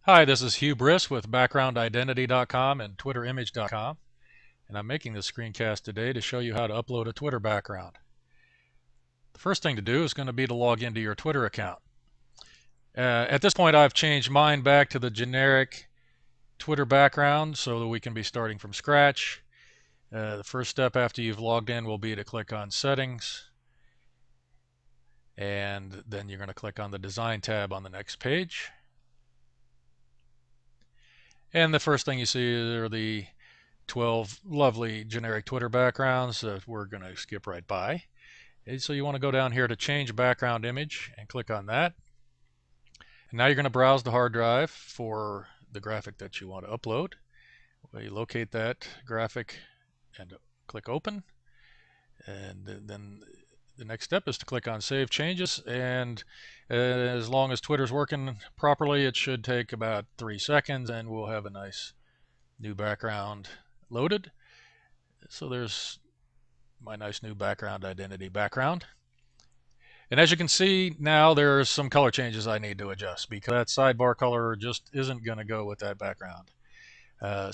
Hi, this is Hugh Briss with BackgroundIdentity.com and TwitterImage.com, and I'm making this screencast today to show you how to upload a Twitter background. The first thing to do is going to be to log into your Twitter account. At this point, I've changed mine back to the generic Twitter background so that we can be starting from scratch. The first step after you've logged in will be to click on Settings, and then you're going to click on the Design tab on the next page. And the first thing you see are the 12 lovely generic Twitter backgrounds that we're going to skip right by. And so you want to go down here to change background image and click on that. And now you're going to browse the hard drive for the graphic that you want to upload. Well, you locate that graphic and click open. And then the next step is to click on Save Changes. And as long as Twitter's working properly, it should take about 3 seconds and we'll have a nice new background loaded. So there's my nice new background identity background. And as you can see now, there's some color changes I need to adjust because that sidebar color just isn't going to go with that background.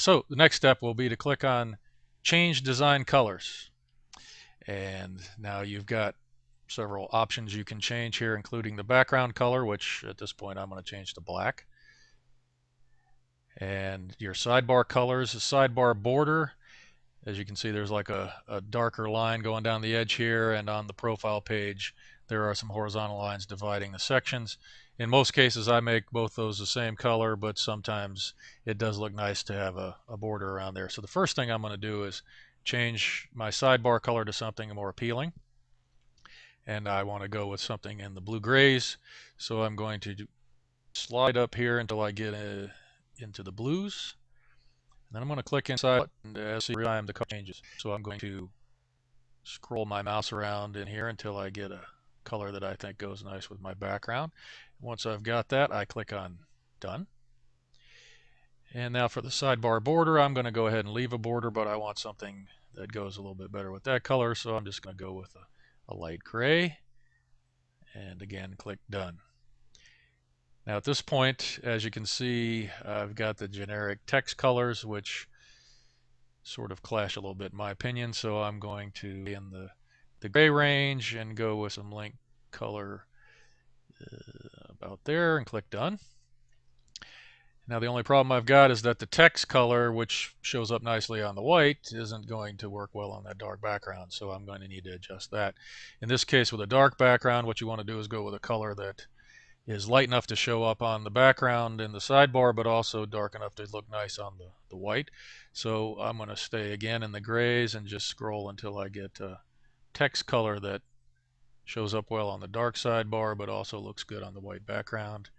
So the next step will be to click on Change Design Colors. And now you've got several options you can change here, including the background color, which at this point I'm going to change to black. And your sidebar colors, the sidebar border. As you can see, there's like a darker line going down the edge here, and on the profile page there are some horizontal lines dividing the sections. In most cases I make both those the same color, but sometimes it does look nice to have a border around there. So the first thing I'm going to do is change my sidebar color to something more appealing, and I want to go with something in the blue grays. So I'm going to slide up here until I get into the blues. Then I'm going to click inside and as every time the color changes. So I'm going to scroll my mouse around in here until I get a color that I think goes nice with my background. Once I've got that, I click on Done. And now for the sidebar border, I'm going to go ahead and leave a border, but I want something that goes a little bit better with that color, so I'm just going to go with a light gray. And again, click Done. Now at this point, as you can see, I've got the generic text colors, which sort of clash a little bit in my opinion, so I'm going to be in the gray range and go with some link color about there and click Done. Now the only problem I've got is that the text color, which shows up nicely on the white, isn't going to work well on that dark background, so I'm going to need to adjust that. In this case, with a dark background, what you want to do is go with a color that is light enough to show up on the background in the sidebar, but also dark enough to look nice on the white. So I'm going to stay again in the grays and just scroll until I get a text color that shows up well on the dark sidebar, but also looks good on the white background.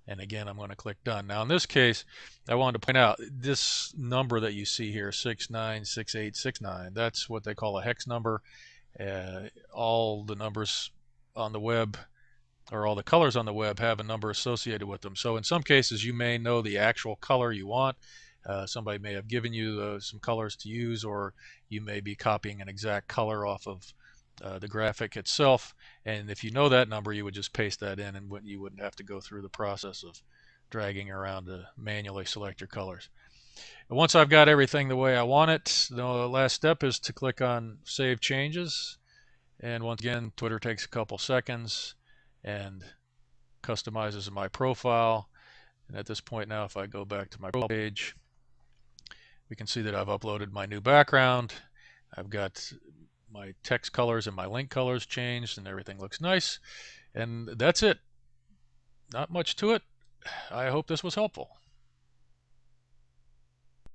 And again, I'm going to click Done. Now in this case, I wanted to point out this number that you see here, 696869, that's what they call a hex number. All the numbers on the web, or all the colors on the web, have a number associated with them. So in some cases you may know the actual color you want. Somebody may have given you some colors to use, or you may be copying an exact color off of the graphic itself, and if you know that number, you would just paste that in, and you wouldn't have to go through the process of dragging around to manually select your colors. And once I've got everything the way I want it, the last step is to click on Save Changes. And once again, Twitter takes a couple seconds and customizes my profile. And at this point now, if I go back to my profile page, we can see that I've uploaded my new background. I've got my text colors and my link colors changed, and everything looks nice. And that's it. Not much to it. I hope this was helpful.